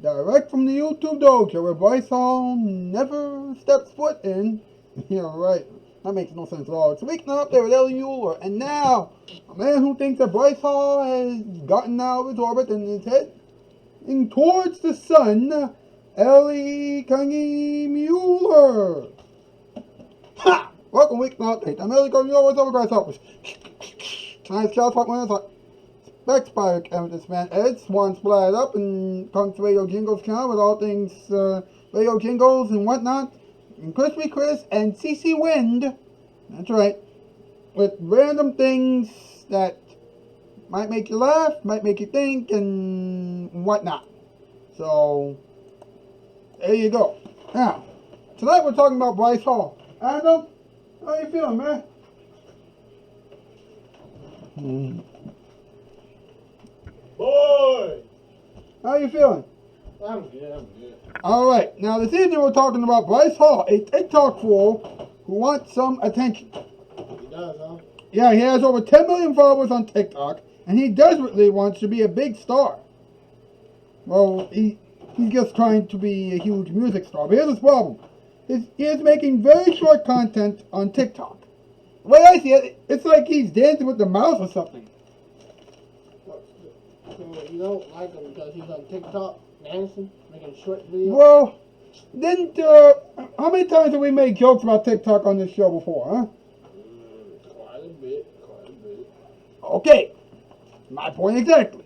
direct from the YouTube dojo where Bryce Hall never steps foot in. Yeah, right. That makes no sense at all. It's Weeknight up there with Ellie Muller, and now a man who thinks that Bryce Hall has gotten out of his orbit and is heading towards the sun, Ellie Kangi Muller. Ha! Welcome Weeknight Update. I'm Ellie Kangi Muller. What's up, Bryce Hall? Tonight's Shoutout Spotlight. Backspire this man Ed Swan splattered up and comes to Radio Jingles channel with all things Radio Jingles and whatnot. And Crispy Chris and CC Wind. That's right. With random things that might make you laugh, might make you think, and whatnot. So, there you go. Now, tonight we're talking about Bryce Hall. Adam, how you feeling, man? Boy! How you feeling? I'm good. Alright, now this evening we're talking about Bryce Hall, a TikTok fool who wants some attention. He does, huh? Yeah, he has over 10 million followers on TikTok, and he desperately wants to be a big star. Well, he's just trying to be a huge music star, but here's his problem. He is making very short content on TikTok. The way I see it, it's like he's dancing with the mouse or something. So you don't like him because he's on TikTok dancing, making short videos? Well, didn't, how many times have we made jokes about TikTok on this show before, huh? Quite a bit. Okay, my point exactly.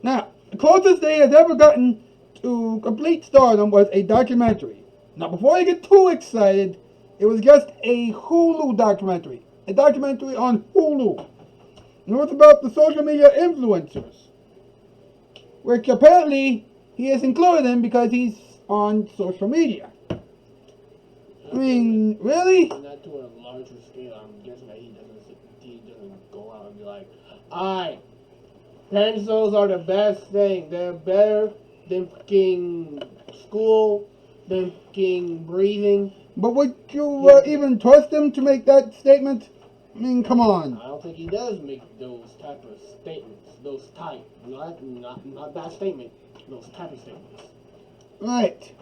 Now, the closest they has ever gotten to complete stardom was a documentary. Now, before you get too excited, it was just a Hulu documentary. A documentary on Hulu. And it was about the social media influencers, which apparently he is included in because he's on social media. I mean, really? Not to a larger scale. I'm guessing that he doesn't go out and be like, alright, pencils are the best thing. They're better than fucking school, than fucking breathing. But would you even trust him to make that statement? I mean, come on. I don't think he does make those type of statements. Those type, not that statement. Those type of statements. Right.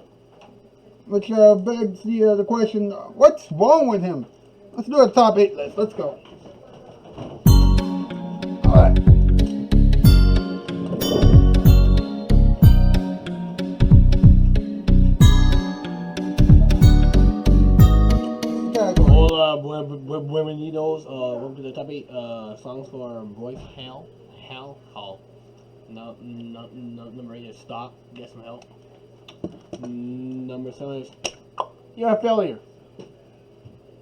Which begs the question, what's wrong with him? Let's do a top 8 list. Let's go. Alright. Buenos, welcome to the top 8 songs for Bryce Hall. No, number 8 is Stop, Get Some Help. Number 7 is You're a Failure.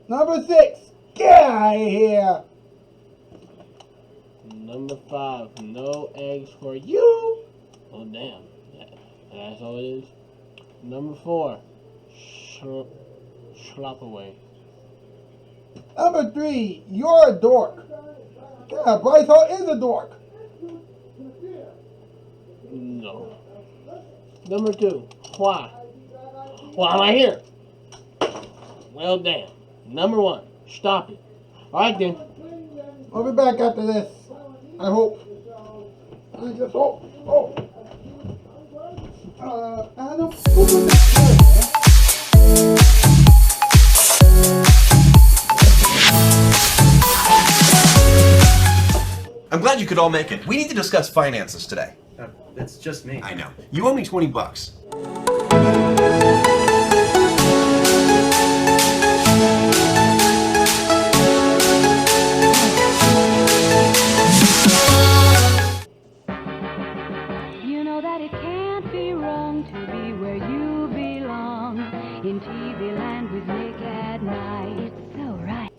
Number 6, get out of here. Number 5, No Eggs for You. Oh damn, that's all it is. Number 4, Slop Away. Number 3, you're a dork. Yeah, Bryce Hall is a dork. No. Number 2, Why? Why am I here? Well, damn. Number 1, Stop It. Alright then. I'll be back after this. I hope. I just hope. Oh. Adam, who was that? I'm glad you could all make it. We need to discuss finances today. That's just me. I know. You owe me $20. You know that it can't be wrong to be where you belong. In TV land with Nick at night. It's so right.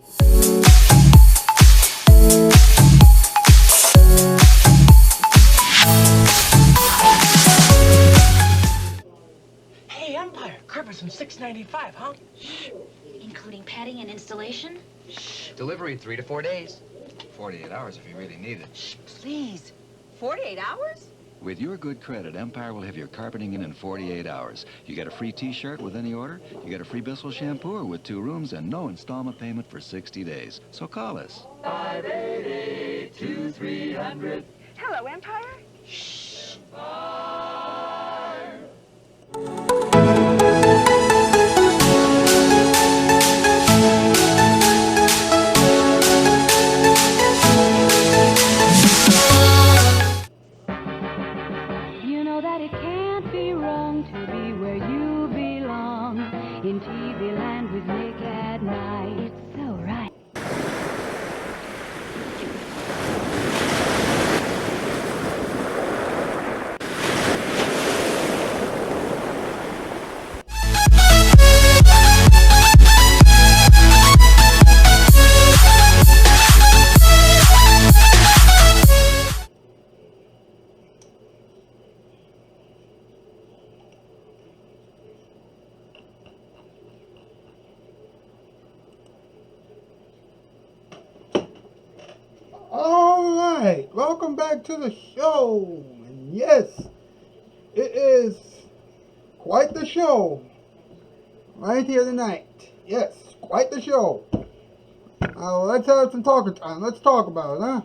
Hey, Empire, carpets from $6.95, huh? Including padding and installation? Delivery in 3 to 4 days. 48 hours if you really need it. Please. 48 hours? With your good credit, Empire will have your carpeting in 48 hours. You get a free t-shirt with any order, you get a free Bissell shampoo with 2 rooms, and no installment payment for 60 days. So call us. 588-2300. Hello, Empire. Shh. Empire. know that it can't be wrong to be where you belong? In TV land with Nick at Night. It's so right. Alright, welcome back to the show. And yes, it is quite the show right here tonight. Yes, quite the show. Let's have some talking time. Let's talk about it, huh?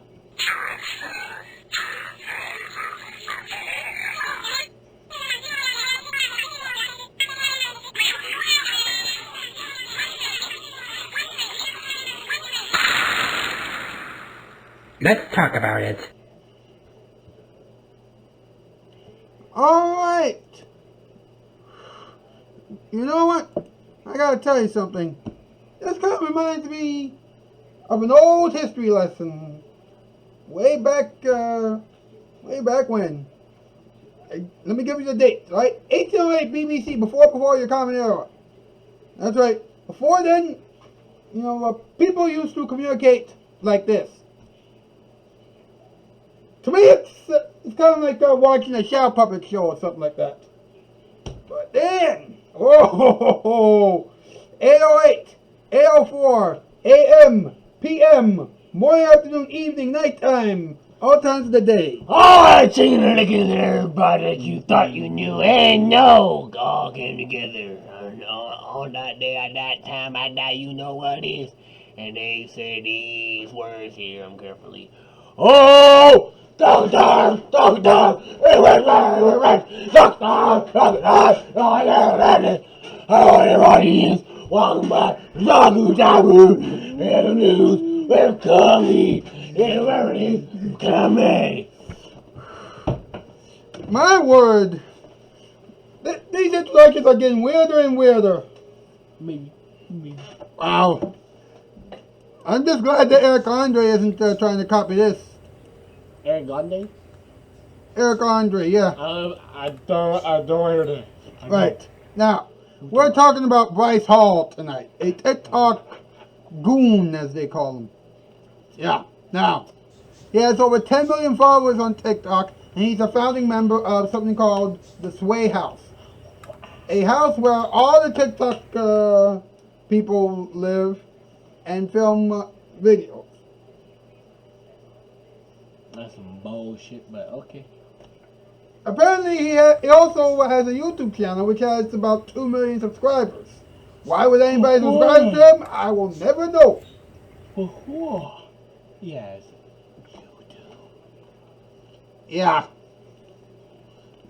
Let's talk about it. Alright. You know what? I gotta tell you something. This kind of reminds me of an old history lesson. Way back when. Let me give you the date, right? 1808 BBC, before your common era. That's right. Before then, people used to communicate like this. To me, it's kind of like watching a Shoutout puppet show or something like that. But then, 808, 804, AM, PM, morning, afternoon, evening, nighttime, all times of the day. All that chicken and licking there, everybody that you thought you knew and no, all came together on that day, at that time, at that, you know what it is. And they said these words here, carefully. Oh! Doctor! Hello, everybody. Welcome back. And the news will come in. Coming. My word. These introductions are getting weirder and weirder. Me. Wow. I'm just glad that Eric Andre isn't trying to copy this. Eric Gonde? Eric Andre, yeah. I don't hear that. Right. Now, we're talking about Bryce Hall tonight. A TikTok goon, as they call him. Yeah. Now, he has over 10 million followers on TikTok, and he's a founding member of something called the Sway House. A house where all the TikTok people live and film videos. That's some bullshit, but okay. Apparently, he also has a YouTube channel which has about 2 million subscribers. Why would anybody subscribe to him? I will never know. Yes. Yeah.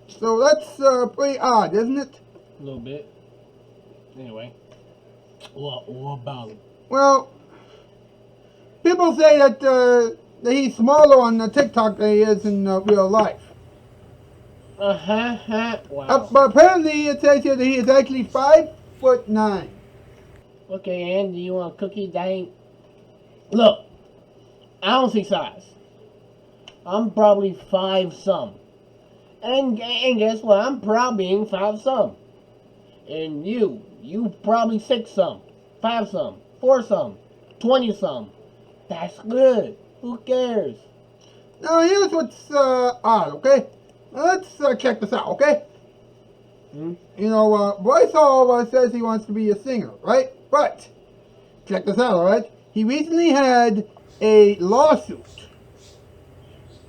So that's pretty odd, isn't it? A little bit. Anyway. What about it? Well, people say that he's smaller on the TikTok than he is in real life. Wow. But apparently it says here that he is actually 5'9". Okay, and do you want a cookie? That ain't... Look, I don't see size. I'm probably 5-some. And guess what? I'm probably 5-some. And you probably 6-some, 5-some, 4-some, 20-some. That's good. Who cares? Now here's what's odd, okay? Let's check this out, okay? Bryce Hall says he wants to be a singer, right? But, check this out, alright? He recently had a lawsuit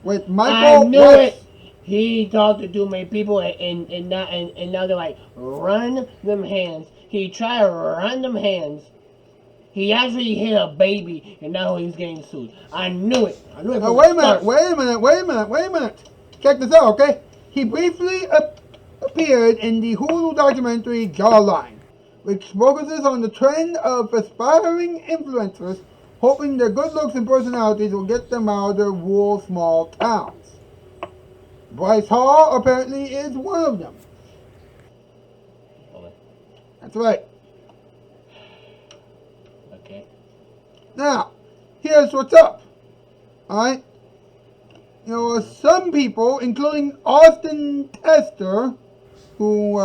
with Michael... I knew it! He talked to too many people and now they're like, run them hands. He tried to run them hands. He actually hit a baby and now he's getting sued. I knew it. Now wait a minute. Check this out, okay? He briefly appeared in the Hulu documentary Jawline, which focuses on the trend of aspiring influencers hoping their good looks and personalities will get them out of their rural small towns. Bryce Hall apparently is one of them. Okay. That's right. Okay. Now, here's what's up. Alright? Some people, including Austin Tester, who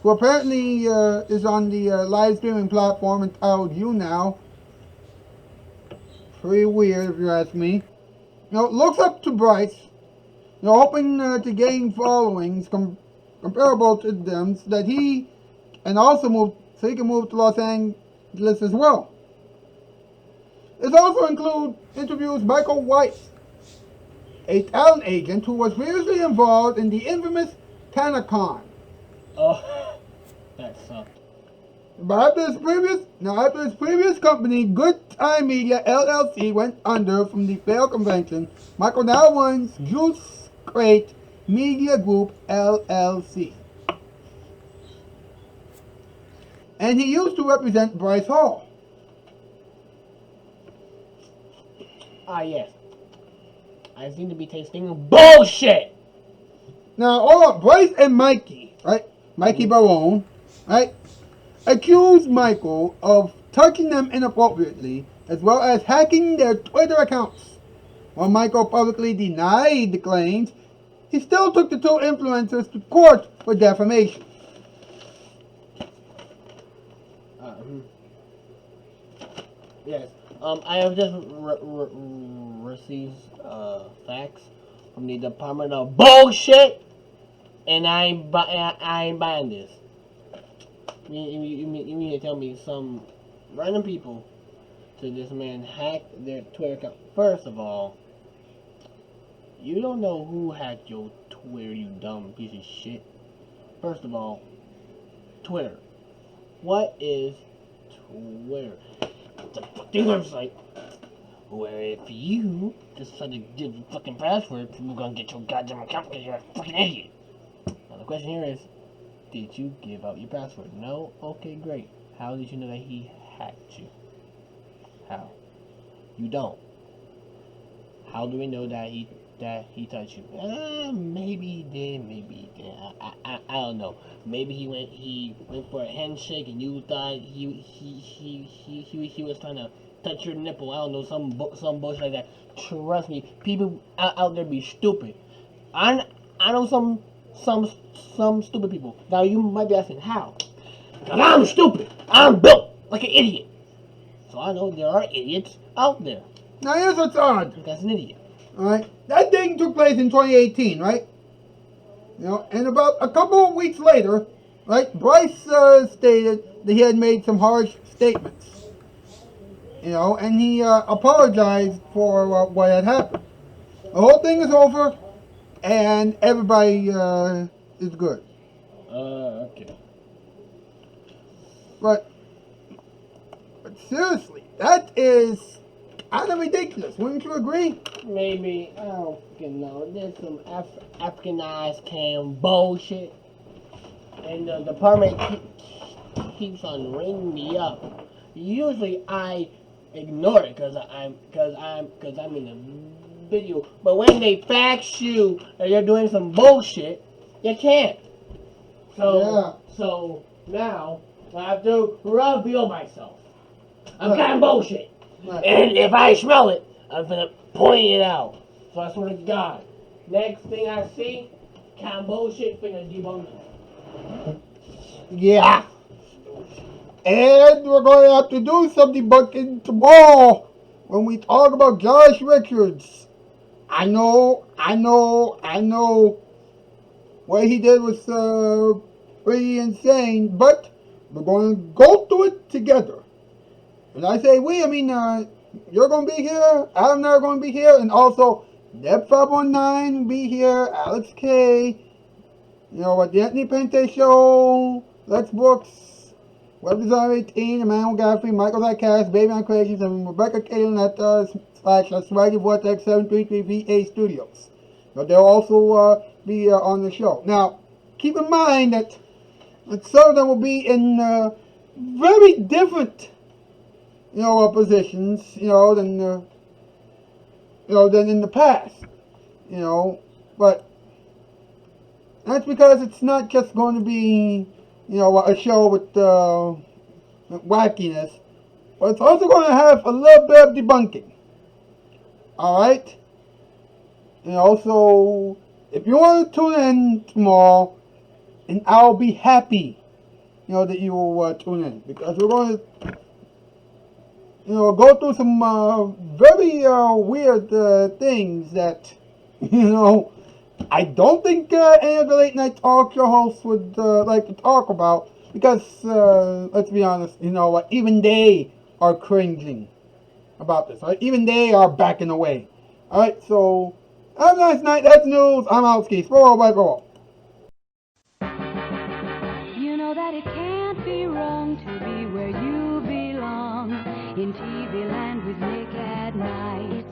apparently is on the live streaming platform entitled You Now. Pretty weird if you ask me. Looks up to Bryce, hoping to gain followings comparable to them so that he can move to Los Angeles as well. It also includes interviews Michael White, a talent agent who was previously involved in the infamous TanaCon. Oh, that sucked. But after his previous company, Good Time Media LLC, went under from the failed convention, Michael now runs Juice Crate Media Group LLC. And he used to represent Bryce Hall. Ah, yes. I seem to be tasting bullshit. Now, Bryce and Mikey, right? Mikey Barone, right? Accused Michael of touching them inappropriately, as well as hacking their Twitter accounts. While Michael publicly denied the claims, he still took the two influencers to court for defamation. Yes. I have just received facts from the Department of Bullshit, and I ain't buying this. You mean to tell me some random people to this man hacked their Twitter account? First of all, you don't know who hacked your Twitter, you dumb piece of shit. First of all, Twitter. What is Twitter? It's a fucking website where if you decide to give the fucking password, we're gonna get your goddamn account because you're a fucking idiot. Now the question here is, did you give out your password? No? Okay, great. How did you know that he hacked you? How? You don't. How do we know that he touched you? Maybe he did, maybe he didn't. I don't know. Maybe he went for a handshake and you thought he was trying to touch your nipple. I don't know, some bullshit like that. Trust me, people out there be stupid. I know some stupid people. Now you might be asking how? Because I'm stupid. I'm built like an idiot. So I know there are idiots out there. Now here's what's odd. That's an idiot. Alright, that thing took place in 2018, right? And about a couple of weeks later, right, Bryce stated that he had made some harsh statements. And he apologized for what had happened. The whole thing is over, and everybody is good. Okay. But seriously, that is kind of ridiculous. Wouldn't you agree? Maybe. I don't fucking know. There's some Africanized cam bullshit. And the department keeps on ringing me up. Usually I ignore it because I'm in a video. But when they fax you and you're doing some bullshit, you can't. So now I have to reveal myself. I'm kind of bullshit. Right. And if I smell it, I'm gonna point it out. So I swear to God, next thing I see, kind of bullshit, finna debunk it. Yeah. And we're going to have to do some debunking tomorrow when we talk about Josh Richards. I know. What he did was pretty insane, but we're going to go through it together. And I say we, I mean, you're going to be here, Adam and I are going to be here, and also Deb519 will be here, Alex K, at the Anthony Pente Show, Lex Brooks, Web Designer 18, Emmanuel Gaffrey, Michael Zycast, Baby on Creations, and Rebecca Caitlin at Swaggy Vortex 733 VA Studios. They'll also be on the show. Now, keep in mind that some of them will be in very different positions, than in the past, but That's because it's not just going to be, a show with wackiness, but it's also going to have a little bit of debunking. Alright? So if you want to tune in tomorrow, and I'll be happy, that you will tune in, because we're going to, go through some very weird things that, I don't think any of the late night talk show hosts would like to talk about, because let's be honest, even they are cringing about this. Right? Even they are backing away. All right, so have a nice night. That's news. I'm out, Skis. Bye. You know that it can't be wrong to be where you belong. In TV land with Nick at night.